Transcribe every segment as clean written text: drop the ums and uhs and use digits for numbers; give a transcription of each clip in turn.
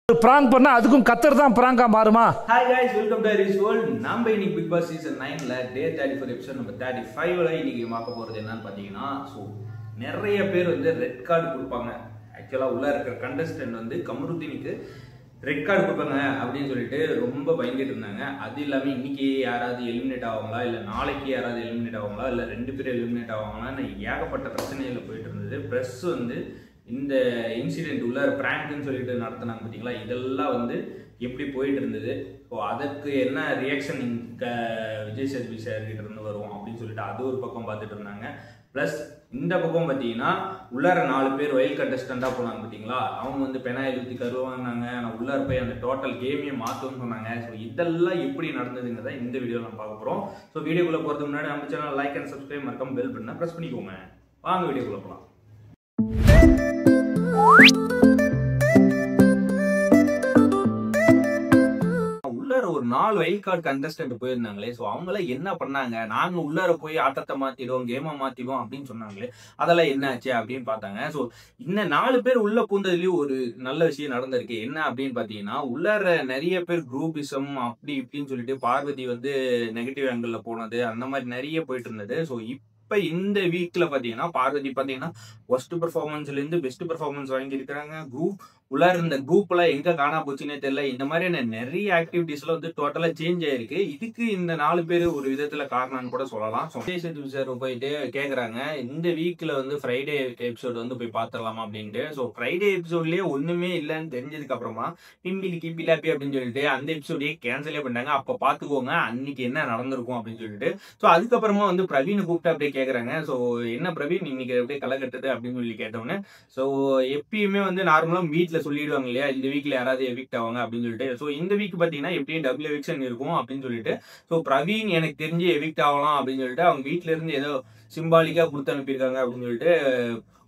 Prank பண்ணா அதுக்கும் கத்தர் தான் பிராங்கா மாறுமா? Hi guys, welcome to Haris world. நம்ம இன்னைக்கு பிக் பாஸ் சீசன் 9ல டே 34 எபிசோட் நம்பர் 35ல இன்னைக்கு பார்க்க போறது என்னன்னு பாத்தீங்கன்னா, நிறைய பேர் வந்து ரெட் கார்டு கொடுப்பாங்க. ஆக்சுவலா உள்ள இருக்கிற கண்டஸ்டன்ட் வந்து கமருதீனுக்கு ரெட் கார்டு கொடுப்பாங்க அப்படின்னு சொல்லிட்டு ரொம்ப பயந்துட்டு இருந்தாங்க. அது இல்லாம இன்னைக்கு யாராவது எலிமினேட் ஆவாங்களா, இல்ல நாளைக்கு யாராவது எலிமினேட் ஆவாங்களா, இல்ல 2 பேர் எலிமினேட் ஆவாங்களான்னு ஏகப்பட்ட பிரச்சனையில போயிட்டு இருந்தது. பிரஸ் வந்து இந்த இன்சிடென்ட் உள்ள பிராங்க்னு சொல்லிட்டு நடத்தினாங்க பார்த்தீங்களா, இதெல்லாம் வந்து எப்படி போயிட்டு இருந்தது. ஸோ அதற்கு என்ன ரியாக்ஷன் விஜய் சேதுபதி சார் கிட்ட இருந்து வரும் அப்படின்னு சொல்லிட்டு அது ஒரு பக்கம் பார்த்துட்டு இருந்தாங்க. ப்ளஸ் இந்த பக்கம் பார்த்தீங்கன்னா உள்ளார 4 பேர் வயல் கண்டஸ்டண்டாக போனாங்க பார்த்தீங்களா, அவங்க வந்து பெனாயில் ஊற்றி கருவாங்க. நான் உள்ளார போய் அந்த டோட்டல் கேமையே மாற்றணும்னு சொன்னாங்க. ஸோ இதெல்லாம் எப்படி நடந்ததுங்கிறத இந்த வீடியோவில் நம்ம பார்க்க போகிறோம். ஸோ வீடியோக்குள்ளே போகிறதுக்கு முன்னாடி நம்ம சேனல் லைக் அண்ட் சப்ஸ்கிரைப் மறக்காம பெல் பட்டனை ப்ரெஸ் பண்ணிக்கோங்க. வாங்க வீடியோக்குள்ளே போகலாம். உள்ளார ஒரு 4 வைல்ட் கார்டு கண்டஸ்டன்ட் போயிருந்தாங்களே, ஸோ அவங்கள என்ன பண்ணாங்க, நாங்க உள்ளார போய் ஆட்டத்தை மாத்திடுவோம், கேமை மாத்திடுவோம் அப்படின்னு சொன்னாங்களே, அதெல்லாம் என்ன ஆச்சு அப்படின்னு பார்த்தாங்க. ஸோ இந்த 4 பேர் உள்ள பூந்ததுலயும் ஒரு நல்ல விஷயம் நடந்திருக்கு. என்ன அப்படின்னு பாத்தீங்கன்னா, உள்ளார நிறைய பேர் குரூப்பிசம் அப்படி இப்படின்னு சொல்லிட்டு பார்வதி வந்து நெகட்டிவ் ஆங்கிள் போனது, அந்த மாதிரி நிறைய போயிட்டு இருந்தது. ஸோ இப்ப இந்த வீக்ல பாத்தீங்கன்னா பார்வதி பாத்தீங்கன்னா ஒஸ்ட் பெர்ஃபார்மன்ஸ்ல இருந்து பெஸ்ட் பெர்ஃபார்மன்ஸ் வாங்கி இருக்காங்க. உள்ளார இந்த குரூப் எல்லாம் எங்க காணா போச்சுன்னே தெரியல. இந்த மாதிரியான நிறைய ஆக்டிவிட்டிஸ்ல வந்து டோட்டலா சேஞ்ச் ஆயிருக்கு. இதுக்கு இந்த 4 பேர் ஒரு விதத்துல காரணம்னு கூட சொல்லலாம். விஜய் சேதுபதி சார் போயிட்டு கேக்குறாங்க, இந்த வீக்ல வந்து ஃப்ரைடே எபிசோட் வந்து போய் பாத்துடலாமா அப்படின்ட்டு. ஸோ ஃப்ரைடே எபிசோட்லயே ஒண்ணுமே இல்லைன்னு தெரிஞ்சதுக்கு அப்புறமா பிம்பிலி கிம்பிலாப்பி அப்படின்னு சொல்லிட்டு அந்த எபிசோடே கேன்சலே பண்ணாங்க. அப்ப பாத்துக்கோங்க அன்னைக்கு என்ன நடந்திருக்கும் அப்படின்னு சொல்லிட்டு. ஸோ அதுக்கப்புறமா வந்து பிரவீனை கூப்பிட்டு அப்படியே கேக்குறாங்க, ஸோ என்ன பிரவீன் இன்னைக்கு அப்படியே களை கட்டுது அப்படின்னு சொல்லி கேட்டோன்னே, ஸோ எப்பயுமே வந்து நார்மலா வீட்ல சொல்லிடுவாங்க இல்லையா, இந்த வீக்ல யாராவது எவிக்ட் ஆவாங்க அப்படின்னு சொல்லிட்டு. ஸோ இந்த வீக் பாத்தீங்கன்னா எப்படியும் டபுள் எவிக்ஷன் இருக்கும் அப்படின்னு சொல்லிட்டு, ஸோ பிரவீன் எனக்கு தெரிஞ்சு எவிக்ட் ஆகலாம் அப்படின்னு சொல்லிட்டு அவங்க வீட்டுல இருந்து ஏதோ சிம்பாலிக்கா கொடுத்து அனுப்பியிருக்காங்க அப்படின்னு சொல்லிட்டு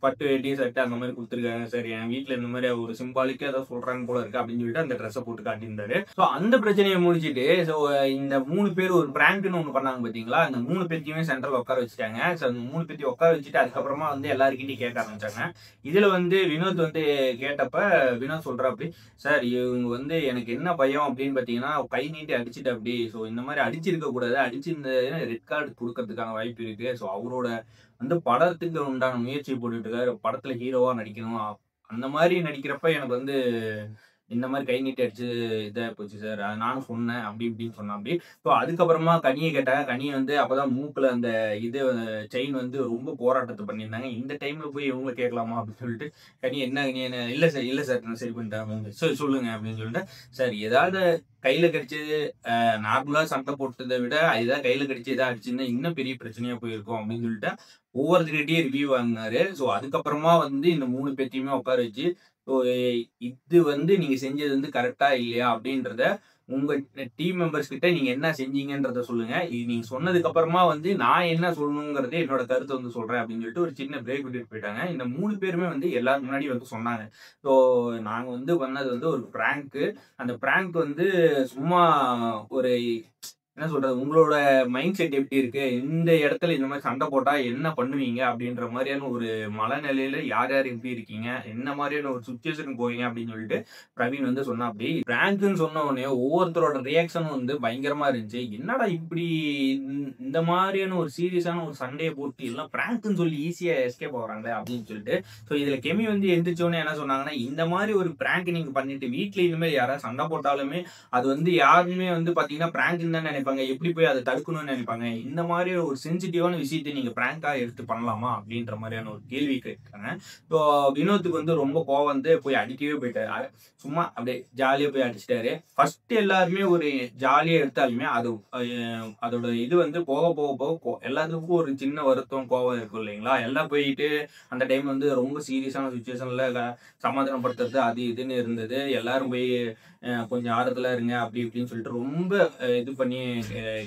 பட்டு வேட்டி சட்டை அந்த மாதிரி கொடுத்துருக்காங்க. சரி, என் வீட்டுல இந்த மாதிரி ஒரு சிம்பாலிக்கா ஏதோ சொல்றாங்க போல இருக்கு அப்படின்னு சொல்லிட்டு அந்த ட்ரெஸ்ஸை போட்டு காட்டியிருந்தாரு. ஸோ அந்த பிரச்சனையை முடிச்சுட்டு ஸோ இந்த 3 பேர் ஒரு பிராங்க்னு ஒன்று பண்ணாங்க பாத்தீங்களா, அந்த 3 பேர்த்தையுமே சென்ட்ரல் உட்கார வச்சுட்டாங்க. ஸோ அந்த 3 பேர்த்தையும் உட்கார வச்சுட்டு அதுக்கப்புறமா வந்து எல்லாருக்கிட்டையும் கேட்க ஆரம்பிச்சாங்க. இதுல வந்து வினோத் வந்து கேட்டப்ப வினோத் சொல்றாப்படி, சார் இவங்க வந்து எனக்கு என்ன பயம் அப்படின்னு பாத்தீங்கன்னா கை நீட்டி அடிச்சுட்டு அப்படி, ஸோ இந்த மாதிரி அடிச்சிருக்க கூடாது, அடிச்சிருந்த ரெட் கார்டு கொடுக்கறதுக்கான வாய்ப்பு இருக்கு. ஸோ அவரோட வந்து படத்துக்கு உண்டான முயற்சி போட்டுட்டு இருக்காரு, படத்துல ஹீரோவா நடிக்கணும். அந்த மாதிரி நடிக்கிறப்ப எனக்கு வந்து இந்த மாதிரி கை நீட்டி அடிச்சு இதா போச்சு சார், நானும் சொன்னேன் அப்படி இப்படின்னு சொன்னேன் அப்படி. ஸோ அதுக்கப்புறமா கனியை கேட்டாங்க. கனியை வந்து அப்பதான் மூக்குல அந்த இது செயின் வந்து ரொம்ப போராட்டத்தை பண்ணியிருந்தாங்க. இந்த டைம்ல போய் இவங்க கேட்கலாமா அப்படின்னு சொல்லிட்டு கனி என்ன கனி என்ன இல்லை சார் நான் சரி பண்ணிட்டேன், சரி சொல்லுங்க அப்படின்னு சொல்லிட்டு, சார் ஏதாவது கையில கடிச்சது நார்மலா சண்டை போட்டதை விட இதான் கையில கடிச்சு இதாக அடிச்சுன்னா இன்னும் பெரிய பிரச்சனையா போயிருக்கும் அப்படின்னு சொல்லிட்டு ஒவ்வொருத்தருக்கிட்டே ரிவ்யூ வாங்கினாரு. ஸோ அதுக்கப்புறமா வந்து இந்த 3 பேர்த்தையுமே உட்கார வச்சு, ஸோ இது வந்து நீங்க செஞ்சது வந்து கரெக்டா இல்லையா அப்படின்றத உங்க டீம் மெம்பர்ஸ் கிட்ட நீங்க என்ன செஞ்சீங்கன்றத சொல்லுங்க. இது நீங்க சொன்னதுக்கு அப்புறமா வந்து நான் என்ன சொல்லணுங்கிறதே என்னோட கருத்தை வந்து சொல்றேன் அப்படின்னு சொல்லிட்டு ஒரு சின்ன பிரேக் விட்டுட்டு போயிட்டாங்க. இந்த 3 பேருமே வந்து எல்லாரும் முன்னாடி வந்து சொன்னாங்க, ஸோ நாங்க வந்து பண்ணது வந்து ஒரு பிராங்க். அந்த பிராங்க் வந்து சும்மா ஒரு என்ன சொல்றது, உங்களோட மைண்ட் செட் எப்படி இருக்கு, இந்த இடத்துல இந்த மாதிரி சண்டை போட்டா என்ன பண்ணுவீங்க அப்படின்ற மாதிரியான ஒரு மனநிலையில யார் யார் எப்படி இருக்கீங்க, என்ன மாதிரியான ஒரு சுச்சுவேஷனுக்கு போவீங்க அப்படின்னு சொல்லிட்டு பிரவீன் வந்து சொன்னா. அப்படி பிராங்க்னு சொன்ன உடனே ஒவ்வொருத்தரோட ரியாக்ஷனும் வந்து பயங்கரமா இருந்துச்சு. என்னடா இப்படி இந்த மாதிரியான ஒரு சீரியஸான ஒரு சண்டையை போட்டு எல்லாம் பிராங்க்னு சொல்லி ஈஸியா எஸ்கேப் ஆகுறாங்க அப்படின்னு சொல்லிட்டு. ஸோ இதுல கெமி வந்து எந்திரிச்சோன்னு என்ன சொன்னாங்கன்னா, இந்த மாதிரி ஒரு பிராங்க் நீங்க பண்ணிட்டு வீட்டுல இனிமேல் யாராவது சண்டை போட்டாலுமே அது வந்து யாருமே வந்து பாத்தீங்கன்னா பிராங்க்னு தான் நினைப்பாங்க, எப்படி போய் அதை தடுக்கணும்னு நினைப்பாங்க. இந்த மாதிரி ஒரு சென்சிட்டிவான விஷயத்தை நீங்க பிராங்கா எடுத்து பண்ணலாமா அப்படின்ற மாதிரியான ஒரு கேள்வி கேட்காங்க. ஸோ வினோத்துக்கு வந்து ரொம்ப கோவம் வந்து போய் அடிக்கவே போயிட்டாரு. சும்மா அப்படியே ஜாலியா போய் அடிச்சிட்டாரு. ஃபர்ஸ்ட் எல்லாருமே ஒரு ஜாலியா எடுத்தாலுமே அது அதோட இது வந்து போக போக போக எல்லாத்துக்கும் ஒரு சின்ன வருத்தம் கோவம் இருக்கும் இல்லைங்களா. எல்லாம் போயிட்டு அந்த டைம் வந்து ரொம்ப சீரியஸான சுச்சுவேஷன்ல சமாதானப்படுத்துறது அது இதுன்னு இருந்தது. எல்லாரும் போய் கொஞ்சம் ஆறுதலா இருங்க அப்படி இப்படின்னு சொல்லிட்டு ரொம்ப இது பண்ணி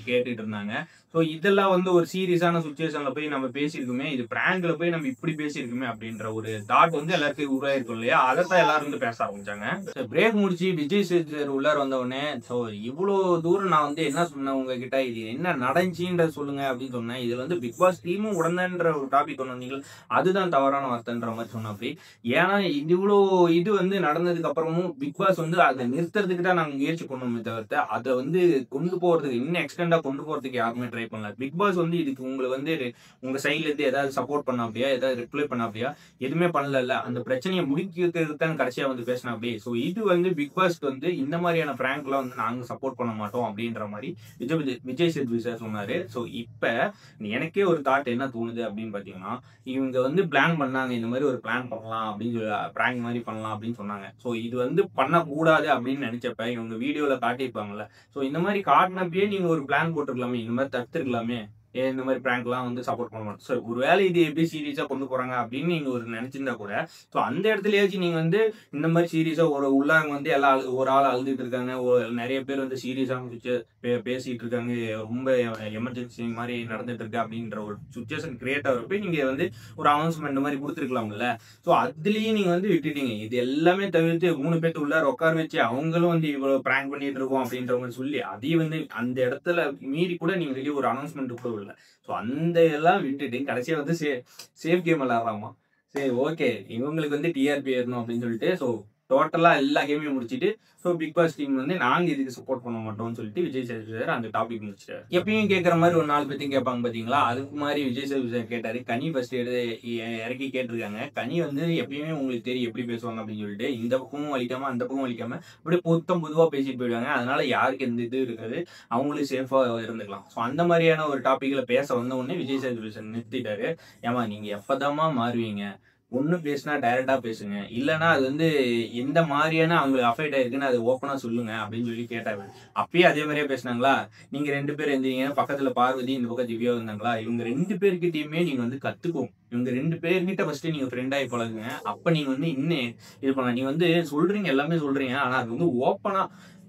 கேட்டுட்டு இருந்தாங்க. ஸோ இதெல்லாம் வந்து ஒரு சீரியஸான சுச்சுவேஷன்ல போய் நம்ம பேசியிருக்குமே, இது பிராங்க்ல போய் நம்ம இப்படி பேசியிருக்குமே அப்படின்ற ஒரு தாட் வந்து எல்லாருக்கும் உருவாயிருக்கும் இல்லையா? அதைத்தான் எல்லாரும் வந்து பேச ஆரம்பிச்சாங்க. பிரேக் முடிச்சு விஜய் சேது சார் உள்ளார வந்தவுடனே, ஸோ இவ்வளோ தூரம் நான் வந்து என்ன சொன்னேன் உங்ககிட்ட, இது என்ன நடந்துச்சுன்றத சொல்லுங்க அப்படின்னு சொன்னேன். இதுல வந்து பிக் பாஸ் டீமும் உடனேன்ற ஒரு டாபிக் கொண்டு வந்தீங்க, அதுதான் தவறான வார்த்தைன்ற மாதிரி சொன்னாப்படி. ஏன்னா இவ்வளோ இது வந்து நடந்ததுக்கு அப்புறமும் பிக் பாஸ் வந்து அதை நிறுத்துறதுக்கு தான் நாங்கள் முயற்சி பண்ணோமே தவிர்த்து அதை வந்து கொண்டு போறதுக்கு இன்னும் எக்ஸ்டெண்டா கொண்டு போறதுக்கு யாருமே ட்ரை பண்ணல. பிக் பாஸ் வந்து இதுக்கு உங்களுக்கு வந்து உங்க சைட்ல இருந்து ஏதாவது சப்போர்ட் பண்ணாப்பியா, ஏதாவது ரிப்ளை பண்ணாப்பியா, எதுவுமே பண்ணல. அந்த பிரச்சனையை முடிக்கிறதுக்கு தான் கடைசியா வந்து பேசினாப்படி. ஸோ இது வந்து பிக் பாஸ்க்கு வந்து இந்த மாதிரியான பிராங்க்லாம் வந்து நாங்க சப்போர்ட் பண்ண மாட்டோம் அப்படின்ற மாதிரி விஜய் சேதுபதி சார் சொன்னாரு. ஸோ இப்ப எனக்கே ஒரு தாட் என்ன தோணுது அப்படின்னு பாத்தீங்கன்னா, இவங்க வந்து பிளான் பண்ணாங்க, இந்த மாதிரி ஒரு பிளான் பண்ணலாம் அப்படின்னு சொல்லி பிராங்க் மாதிரி பண்ணலாம் அப்படின்னு சொன்னாங்க. ஸோ இது வந்து பண்ணக்கூடாது அப்படின்னு நினைச்சப்ப இவங்க வீடியோல காட்டியிருப்பாங்கல்ல. ஸோ இந்த மாதிரி காட்டினப்பயே நீங்க ஒரு பிளான் போட்டுருக்கலாமே, இந்த மாதிரி தடுத்துருக்கலாமே, இந்த மாதிரி பிராங்க்லாம் வந்து சப்போர்ட் பண்ண மாட்டோம். ஸோ ஒருவேளை இது எப்படி சீரியஸா கொண்டு போறாங்க அப்படின்னு நீங்க ஒரு நினைச்சிருந்தா கூட, ஸோ அந்த இடத்துலயாச்சும் நீங்க வந்து இந்த மாதிரி சீரியஸா ஒரு உள்ளாங்க வந்து எல்லா ஒரு ஆள் அழுதுட்டு இருக்காங்க, நிறைய பேர் வந்து சீரியஸா பேசிட்டு இருக்காங்க, ரொம்ப எமர்ஜென்சி மாதிரி நடந்துட்டு இருக்கு அப்படின்ற ஒரு சுச்சுவேஷன் கிரியேட் ஆகிறப்ப நீங்க வந்து ஒரு அனௌன்ஸ்மெண்ட் மாதிரி கொடுத்துருக்கலாம்ல. ஸோ அதுலயும் நீங்க வந்து விட்டுட்டீங்க. இது எல்லாமே தவிர்த்து 3 பேர்த்து உள்ளார உட்கார வச்சு அவங்களும் வந்து இவ்வளவு பிராங்க் பண்ணிட்டு இருக்கோம் அப்படின்ற மாதிரி சொல்லி அதையும் வந்து அந்த இடத்துல மீறி கூட நீங்க வெளியே ஒரு அனௌன்ஸ்மெண்ட் கூட இல்லை. ஸோ அந்த எல்லாம் விட்டுட்டு கடைசியா வந்து சேஃப் கேம் விளையாடுறாமா. சரி, ஓகே, இவங்களுக்கு வந்து டிஆர்பி ஏறணும் அப்படின்னு சொல்லிட்டு ஸோ டோட்டலா எல்லா கேமையும் முடிச்சுட்டு ஸோ பிக் பாஸ் டீம் வந்து நாங்க இதுக்கு சப்போர்ட் பண்ண மாட்டோம்னு சொல்லிட்டு விஜய் சேதுபதி சார் அந்த டாபிக் முடிச்சிட்டாரு. எப்பயும் கேட்கற மாதிரி ஒரு 4 பேர்த்தையும் கேட்பாங்க பாத்தீங்களா, அதுக்கு மாதிரி விஜய் சேதுபதி சார் கேட்டாரு. கனி ஃபர்ஸ்ட் இறக்கி கேட்டிருக்காங்க. கனி வந்து எப்பயுமே உங்களுக்கு தெரியும் எப்படி பேசுவாங்க அப்படின்னு சொல்லிட்டு, இந்த பக்கமும் வலிக்காம அந்த பக்கமும் வலிக்காம அப்படியே பொதுவா பேசிட்டு போயிடுவாங்க. அதனால யாருக்கு எந்த இது இருக்காது, அவங்களும் சேஃபா இருந்துக்கலாம். ஸோ அந்த மாதிரியான ஒரு டாபிக்ல பேச வந்த உடனே விஜய் சேதுபதி சார் நிறுத்திட்டாரு. ஏமா நீங்க எப்பதாமா மாறுவீங்க, ஒண்ணு பேசினா டைரக்டா பேசுங்க, இல்லைன்னா அது வந்து எந்த மாதிரியான அவங்களுக்கு அஃபெக்ட் ஆயிருக்குன்னு அது ஓப்பனா சொல்லுங்க அப்படின்னு சொல்லி கேட்டாரு. அப்பயே அதே மாதிரியே பேசினாங்களா, நீங்க 2 பேர் இருந்தீங்க, பக்கத்துல பார்வதி இந்த பக்கம் திவ்யா இருந்தாங்களா, இவங்க 2 பேர்கிட்டயுமே நீங்க வந்து கத்துக்கும், இவங்க 2 பேர்கிட்ட ஃபர்ஸ்ட் நீங்க ஃப்ரெண்டாகி பழகுங்க. அப்ப நீங்க வந்து இன்னும் இது பண்ணலாம். நீங்க வந்து சொல்றீங்க, எல்லாமே சொல்றீங்க, ஆனா அது வந்து ஓப்பனா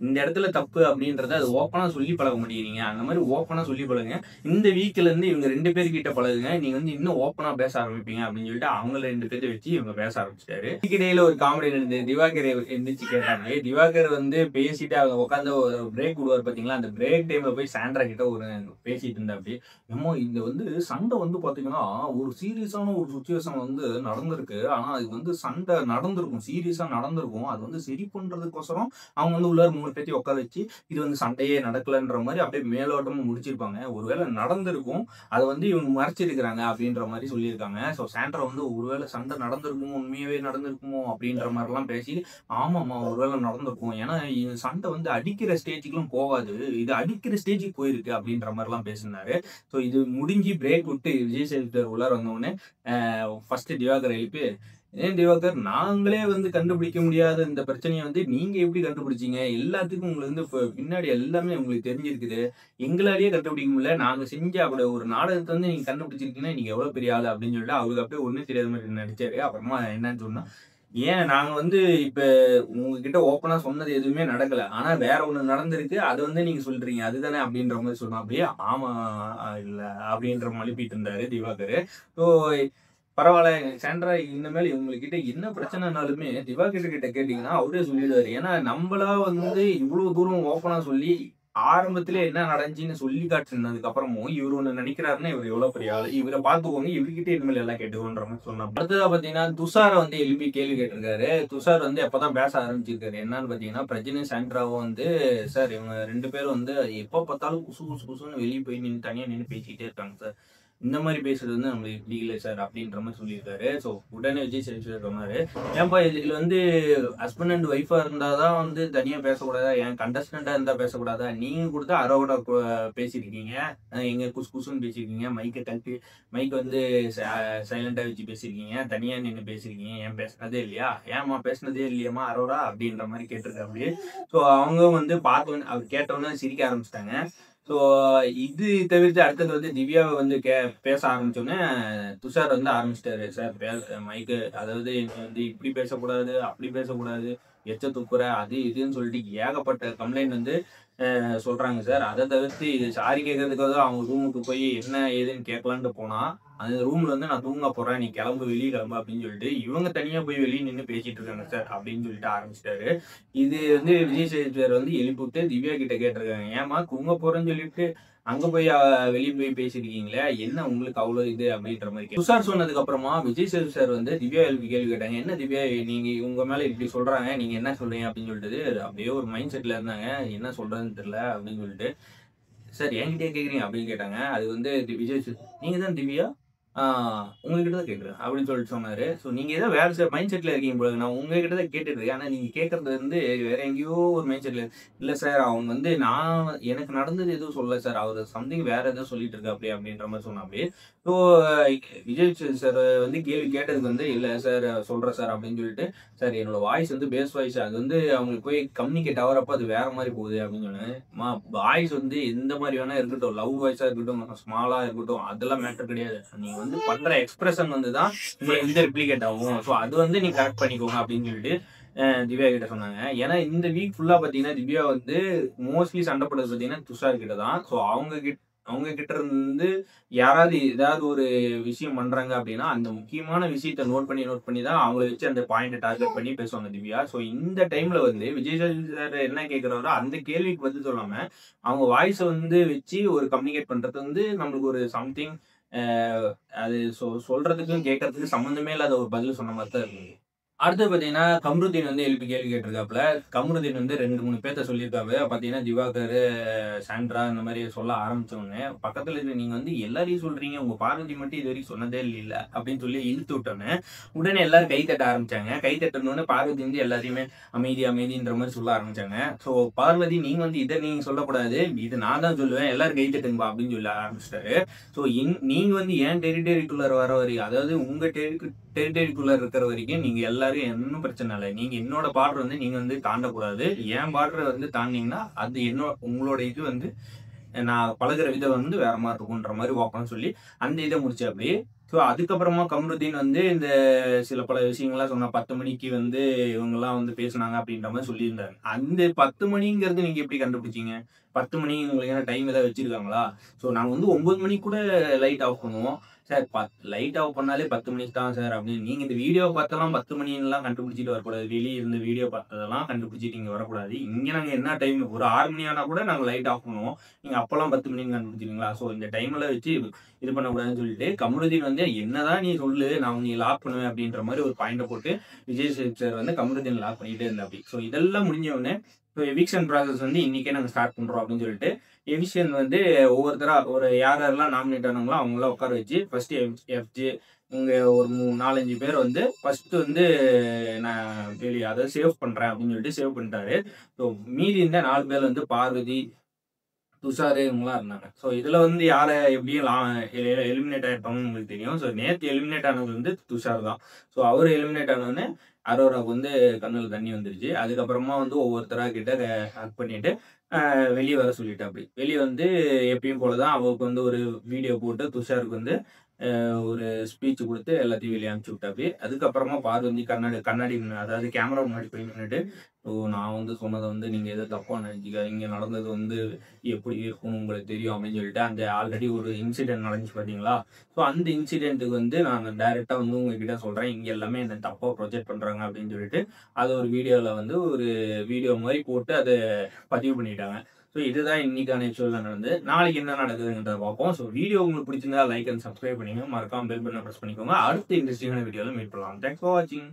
இந்த இடத்துல தப்பு அப்படின்றத அது ஓப்பனா சொல்லி பழக மாட்டேங்கிறீங்க. அந்த மாதிரி ஓப்பனா சொல்லி பழகுங்க. இந்த வீக்ல இருந்து இவங்க 2 பேர்கிட்ட பழகுங்க, நீங்க வந்து இன்னும் ஓப்பனா பேச ஆரம்பிப்பீங்க அப்படின்னு சொல்லிட்டு அவங்கள 2 பேரை வச்சு இவங்க பேச ஆரம்பிச்சிட்டாரு. இதுக்கிடையில ஒரு காமெடி நடந்தது. திவாகர் எந்திரிச்சு கேட்டாங்க. திவாகர் வந்து பேசிட்டு அவங்க உட்காந்து ஒரு பிரேக் விடுவார் பாத்தீங்களா, அந்த பிரேக் டைம்ல போய் சாண்ட்ரா கிட்ட ஒரு பேசிட்டு இருந்தா அப்படி, ஏமோ இந்த வந்து சண்டை வந்து பாத்தீங்கன்னா ஒரு சீரியஸான ஒரு சுச்சுவேஷன் வந்து நடந்திருக்கு, ஆனா இது வந்து சண்டை நடந்திருக்கும், சீரியஸா நடந்திருக்கும், அது வந்து சரி பண்றதுக்கோசரம் அவங்க வந்து உள்ளார 3 பேர்த்தையும் உட்கார வச்சு இது வந்து சண்டையே நடக்கலன்ற மாதிரி அப்படியே மேலோட்டமா முடிச்சிருப்பாங்க. ஒருவேளை நடந்திருக்கும், அதை வந்து இவங்க மறைச்சிருக்கிறாங்க அப்படின்ற மாதிரி சொல்லியிருக்காங்க. ஸோ சாண்ட்ரா வந்து ஒருவேளை சண்டை நடந்திருக்குமோ, உண்மையாவே நடந்திருக்குமோ அப்படின்ற மாதிரிலாம் பேசி, ஆமாம்மா ஒருவேளை நடந்திருக்கும், ஏன்னா இது சண்டை வந்து அடிக்கிற ஸ்டேஜுக்குலாம் போகாது, இது அடிக்கிற ஸ்டேஜுக்கு போயிருக்கு அப்படின்ற மாதிரிலாம் பேசினாரு. ஸோ இது முடிஞ்சு பிரேக் விட்டு விஜய் சேதுபதி உள்ளார வந்தவுடனே ஃபர்ஸ்ட் திவாகர் எழுப்பி, ஏன் திவாகர், நாங்களே வந்து கண்டுபிடிக்க முடியாத இந்த பிரச்சனையை வந்து நீங்க எப்படி கண்டுபிடிச்சீங்க, எல்லாத்துக்கும் உங்களுக்கு வந்து பின்னாடி எல்லாமே உங்களுக்கு தெரிஞ்சிருக்குது, எங்களாலேயே கண்டுபிடிக்க முடியல, நாங்க செஞ்ச அப்படி ஒரு நாடகத்தை வந்து நீங்க கண்டுபிடிச்சிருக்கீங்கன்னா நீங்க எவ்வளவு பெரிய ஆளு அப்படின்னு சொல்லிட்டு அவருக்கு அப்படியே ஒண்ணும் தெரியாத மாதிரி நடிச்சாரு. அப்புறமா என்னன்னு சொன்னா, ஏன் நாங்க வந்து இப்ப உங்ககிட்ட ஓப்பனா சொன்னது எதுவுமே நடக்கல, ஆனா வேற ஒண்ணு நடந்திருக்கு, அது வந்து நீங்க சொல்றீங்க அதுதானே அப்படின்ற மாதிரி சொன்னா. அப்படியே ஆமா இல்ல அப்படின்ற மழுப்பிட்டு இருந்தாரு திவாகர். ஸோ பரவாயில்ல சாண்ட்ரா, இனிமேல் இவங்ககிட்ட என்ன பிரச்சனைனாலுமே திவாகர் கிட்ட கேட்டீங்கன்னா அவரே சொல்லிடுவாரு. ஏன்னா நம்மளா வந்து இவ்வளவு தூரம் ஓப்பனா சொல்லி ஆரம்பத்திலே என்ன நடந்துச்சுன்னு சொல்லி காட்டுனதுக்கு அப்புறமும் இவர் ஒண்ணு நினைக்கிறாருன்னா இவர் எவ்வளவு பெரிய ஆளு, இவரை பார்த்துக்கோங்க, இவர்கிட்ட இனிமேல் எல்லாம் கேட்டுக்கோன்ற மாதிரி சொன்னாங்க. அடுத்ததா பாத்தீங்கன்னா துஷாரை வந்து எழுப்பி கேள்வி கேட்டிருக்காரு. துஷார் வந்து எப்பதான் பேச ஆரம்பிச்சிருக்காரு. என்னன்னு பாத்தீங்கன்னா, பிரஜினி சாண்ட்ராவும் வந்து, சார் இவங்க 2 பேரும் வந்து எப்ப பார்த்தாலும் குசு குசு குசுன்னு வெளியே போய் நின்று தனியா நின்று பேசிக்கிட்டே இருக்காங்க சார், இந்த மாதிரி பேசுறது வந்து நம்மளுக்கு பிடிக்கல சார் அப்படின்ற மாதிரி சொல்லியிருக்காரு. ஸோ உடனே விஜய் சேதுபதி சொன்னாரு, ஏன்பா இதுல வந்து ஹஸ்பண்ட் அண்ட் ஒய்ஃபா இருந்தாதான் வந்து தனியா பேசக்கூடாதா, என் கண்டஸ்டண்டா இருந்தா பேசக்கூடாதா, நீங்க கொடுத்தா அரோட பேசியிருக்கீங்க, எங்க குசு குசுன்னு பேசியிருக்கீங்க, மைக்கை கழட்டி மைக் வந்து சைலண்டா வச்சு பேசியிருக்கீங்க, தனியா நின்று பேசியிருக்கீங்க, ஏன் பேசுனதே இல்லையா, ஏமா பேசுனதே இல்லையாமா அரோடா அப்படின்ற மாதிரி கேட்டிருக்காரு. ஸோ அவங்க வந்து பார்த்தோன்னே அவர் கேட்டோன்னே சிரிக்க ஆரம்பிச்சிட்டாங்க. ஸோ இது தவிர்த்து அடுத்தது வந்து திவ்யாவை வந்து பேச ஆரம்பிச்சோன்னே துஷார் வந்து ஆரம்பிச்சிட்டாரு, சார் மைக்கு, அதாவது வந்து இப்படி பேசக்கூடாது அப்படி பேசக்கூடாது, எச்ச துப்புற அது இதுன்னு சொல்லிட்டு ஏகப்பட்ட கம்ப்ளைண்ட் வந்து சொல்றாங்க சார். அதை தவிர்த்து இது சாரி கேட்கறதுக்காக அவங்க ரூமுக்கு போய் என்ன ஏதுன்னு கேட்கலான்ட்டு போனா, அந்த ரூம்ல வந்து நான் தூங்க போறேன், நீ கிளம்பு, வெளியே கிளம்பு அப்படின்னு சொல்லிட்டு இவங்க தனியா போய் வெளியே நின்று பேசிட்டு இருக்காங்க சார் அப்படின்னு சொல்லிட்டு ஆரம்பிச்சிட்டாரு. இது வந்து விஜய் சேதுபதி சார் வந்து எழுப்பிவிட்டு திவ்யா கிட்ட கேட்டிருக்காங்க, ஏமா தூங்க போறேன்னு சொல்லிட்டு அங்க போய் வெளியே போய் பேசிருக்கீங்களே, என்ன உங்களுக்கு அவ்வளவு இது அப்படின்ற மாதிரி துஷார் சொன்னதுக்கு அப்புறமா விஜய் சேதுபதி சார் வந்து திவ்யா கேள்வி கேட்டாங்க. என்ன திவ்யா நீங்க உங்க மேல இப்படி சொல்றாங்க, நீங்க என்ன சொல்றீங்க அப்படின்னு சொல்லிட்டு அப்படியே ஒரு மைண்ட் செட்ல இருந்தாங்க. என்ன சொல்றதுன்னு தெரியல அப்படின்னு சொல்லிட்டு, சார் என்கிட்டயே கேக்குறீங்க அப்படின்னு கேட்டாங்க. அது வந்து விஜய் நீங்க தான் திவ்யா, உங்ககிட்ட தான் கேட்குறேன் அப்படின்னு சொல்லிட்டு சொன்னாரு. ஸோ நீங்க ஏதோ வேற மைண்ட் செட்ல இருக்கீங்க போல, நான் உங்ககிட்ட தான் கேட்டுட்டு இருக்கேன். ஆனா நீங்க கேட்கறது வந்து வேற எங்கேயோ ஒரு மைண்ட் செட்ல. இல்ல சார் அவங்க வந்து நான் எனக்கு நடந்தது எதுவும் சொல்லல சார், அவர் சம்திங் வேற ஏதோ சொல்லிட்டு இருக்காப்டி அப்படின்ற மாதிரி சொன்னாப்டி. ஸோ விஜய் சார் வந்து கேள்வி கேட்டதுக்கு வந்து இல்ல சார் சொல்றேன் சார் அப்படின்னு சொல்லிட்டு, சார் என்னோட வாய்ஸ் வந்து பேஸ் வாய்ஸ், அது வந்து அவங்களுக்கு போய் கம்யூனிகேட் ஆகிறப்ப அது வேற மாதிரி போகுது அப்படின்னு சொன்னேன். வாய்ஸ் வந்து எந்த மாதிரி வேணா இருக்கட்டும், லவ் வாய்ஸா இருக்கட்டும், ஸ்மாலா இருக்கட்டும், அதெல்லாம் மேட்டர் கிடையாது. நீங்க வந்து பண்ற எக்ஸ்பிரஷன் வந்து தான் இந்த ரிப்ளிகேட் ஆகும். ஸோ அது வந்து நீங்க கரெக்ட் பண்ணிக்கோங்க அப்படின்னு சொல்லிட்டு திவ்யா கிட்ட சொன்னாங்க. ஏன்னா இந்த வீக் ஃபுல்லா பாத்தீங்கன்னா திவ்யா வந்து மோஸ்ட்லி சண்டை போடுறது பாத்தீங்கன்னா துஷார் கிட்ட தான். ஸோ அவங்க கிட்ட இருந்து யாராவது ஏதாவது ஒரு விஷயம் பண்றாங்க அப்படின்னா அந்த முக்கியமான விஷயத்த நோட் பண்ணி தான் அவங்கள வச்சு அந்த பாயிண்ட் டார்கெட் பண்ணி பேசுவாங்க திவ்யா. ஸோ இந்த டைம்ல வந்து விஜய் சார் என்ன கேட்கிறாரோ அந்த கேள்விக்கு பதில் சொல்லாம அவங்க வாய்ஸை வந்து வச்சு ஒரு கம்யூனிகேட் பண்றது வந்து நம்மளுக்கு ஒரு சம்திங் அது சொல்றதுக்கும் கேட்கறதுக்கு சம்மந்தமே இல்லாத ஒரு பதில் சொன்ன மாதிரி தான் இருந்தது. அடுத்து பாத்தீங்கன்னா கம்ருதீன் வந்து எழுப்பி கேள்வி கேட்டிருக்காப்புல. கம்ருதீன் வந்து 2-3 பேர்த்த சொல்லியிருக்காரு. பாத்தீங்கன்னா திவாகர், சாண்ட்ரா இந்த மாதிரி சொல்ல ஆரம்பிச்சவங்க பக்கத்துல இருந்து நீங்க வந்து எல்லாரையும் சொல்றீங்க, உங்க பார்வதி மட்டும் இது வரைக்கும் சொன்னதே இல்ல அப்படின்னு சொல்லி இழுத்து விட்டோன்னு உடனே எல்லாரும் கை தட்ட ஆரம்பிச்சாங்க. கை தட்டணுன்னு பார்வதி வந்து எல்லாரையுமே அமைதின்ற மாதிரி சொல்ல ஆரம்பிச்சாங்க. ஸோ பார்வதி நீங்க வந்து இதை நீங்க சொல்லக்கூடாது, இது நான் தான் சொல்லுவேன், எல்லாரும் கை தட்டுங்கப்பா அப்படின்னு சொல்ல ஆரம்பிச்சிட்டாரு. ஸோ நீங்க வந்து ஏன் டெரிட்டரிக்குள்ள வர வரைக்கும், அதாவது உங்க டெரிட்டரிக்குள்ள இருக்கிற வரைக்கும் நீங்க எல்லாரும் ஒன்னும் பிரச்சனை இல்லை, நீங்க என்னோட பார்டர் வந்து நீங்க வந்து தாண்டக்கூடாது, என் பார்டரை வந்து தாண்டிங்கன்னா அது உங்களோட இது வந்து நான் பழகுற விதம் வந்து வேற மாதிரி இருக்கும்ன்ற மாதிரி வாப்பான்னு சொல்லி அந்த இதை முடிச்சு அப்படி. ஸோ அதுக்கப்புறமா கம்ருதீன் வந்து இந்த சில பல விஷயங்கள்லாம் சொன்னா 10 மணிக்கு வந்து இவங்கெல்லாம் வந்து பேசுனாங்க அப்படின்ற மாதிரி சொல்லியிருந்தாங்க. அந்த 10 மணிங்கிறது நீங்க எப்படி கண்டுபிடிச்சீங்க? 10 மணி உங்களுக்கு என்ன டைம் ஏதாவது வச்சிருக்காங்களா? ஸோ நாங்கள் வந்து 9 மணிக்கு கூட லைட் ஆஃப் பண்ணுவோம் சார். லைட் ஆஃப் பண்ணாலே 10 மணிக்கு தான் சார் அப்படின்னு. நீங்க இந்த வீடியோ பார்த்தெல்லாம் 10 மணிலாம் கண்டுபிடிச்சிட்டு வரக்கூடாது. வெளியே இருந்து வீடியோ பார்த்ததெல்லாம் கண்டுபிடிச்சிட்டு இங்கே வரக்கூடாது. இங்கே நாங்கள் என்ன டைம் ஒரு 6 மணி ஆனால் கூட நாங்கள் லைட் ஆஃப் பண்ணுவோம். நீங்க அப்பெல்லாம் 10 மணிக்கு கண்டுபிடிச்சிருங்களா? ஸோ இந்த டைம்ல வச்சு இது பண்ணக்கூடாதுன்னு சொல்லிட்டு கம்ருதீன் வந்து என்னதான் நீ சொல்லு, நான் நீ லாக் பண்ணுவேன் அப்படின்ற மாதிரி ஒரு பாயிண்ட போட்டு விஜய் சார் வந்து கம்ருதீன் லாக் பண்ணிட்டே இருந்தாப்படி. ஸோ இதெல்லாம் முடிஞ்ச உடனே எவிக்ஷன் ப்ராசஸ் வந்து இன்னைக்கே நாங்கள் ஸ்டார்ட் பண்றோம் அப்படின்னு சொல்லிட்டு எவிக்ஷன் வந்து ஒவ்வொருத்தரா ஒரு யாரெல்லாம் நாமினேட் ஆனாங்களோ அவங்களாம் உட்கார வச்சு ஃபர்ஸ்ட் எஃப்ஜி இங்க ஒரு 4-5 பேர் வந்து ஃபர்ஸ்ட் வந்து நான் வெளியே அதை சேவ் பண்றேன் அப்படின்னு சொல்லிட்டு சேவ் பண்ணிட்டாரு. ஸோ மீதி இந்த 4 பேர் வந்து பார்வதி, துஷார் இவங்களாம் இருந்தாங்க. ஸோ இதுல வந்து யாரை எப்படியும் எலிமினேட் ஆயிருப்பாங்கன்னு உங்களுக்கு தெரியும். ஸோ நேற்று எலிமினேட் ஆனது வந்து துஷார் தான். ஸோ அவர் எலிமினேட் ஆனோடனே அரோராவுக்கு வந்து கண்ணில் தண்ணி வந்துருச்சு. அதுக்கப்புறமா வந்து ஒவ்வொருத்தரா கிட்ட ஹக் பண்ணிட்டு வெளியே வர சொல்லிட்டு அப்படி வெளியே வந்து எப்பயும் போலதான் அவருக்கு வந்து ஒரு வீடியோ போட்டு துஷாருக்கு வந்து ஒரு ஸ்பீச் கொடுத்து எல்லாத்தையும் வெளியே அனுப்பிச்சு விட்டாப்பி. அதுக்கப்புறமா பார்வதி கண்ணாடி அதாவது கேமரா முன்னாடி போய் நின்றுட்டு, ஸோ நான் வந்து சொன்னதை வந்து நீங்க எதோ தப்பா நினைச்சிக்க, இங்க நடந்தது வந்து எப்படி இருக்கும்னு உங்களுக்கு தெரியும் அப்படின்னு சொல்லிட்டு அந்த ஆல்ரெடி ஒரு இன்சிடென்ட் நடந்துச்சு பாத்தீங்களா? ஸோ அந்த இன்சிடென்ட்டுக்கு வந்து நான் டைரக்டா வந்து உங்ககிட்ட சொல்றேன், இங்க எல்லாமே என்ன தப்பா ப்ரொஜெக்ட் பண்றாங்க அப்படின்னு சொல்லிட்டு அதை ஒரு வீடியோல வந்து ஒரு வீடியோ மாதிரி போட்டு அதை பதிவு பண்ணிட்டாங்க. ஸோ இதுதான் இன்னைக்கான எபிசோட்ல நடந்து. நாளைக்கு என்ன நடக்குதுன்றத பார்ப்போம். ஸோ வீடியோ உங்களுக்கு பிடிச்சிருந்தா லைக் அண்ட் சப்ஸ்கிரைப் பண்ணிக்கோங்க, மறக்காம பெல் பட்டனை பிரஸ் பண்ணிக்கோங்க. அடுத்த இன்ட்ரெஸ்டிங்கான வீடியோல மீட் பண்ணலாம். தேங்க்ஸ் ஃபார் வாட்சிங்.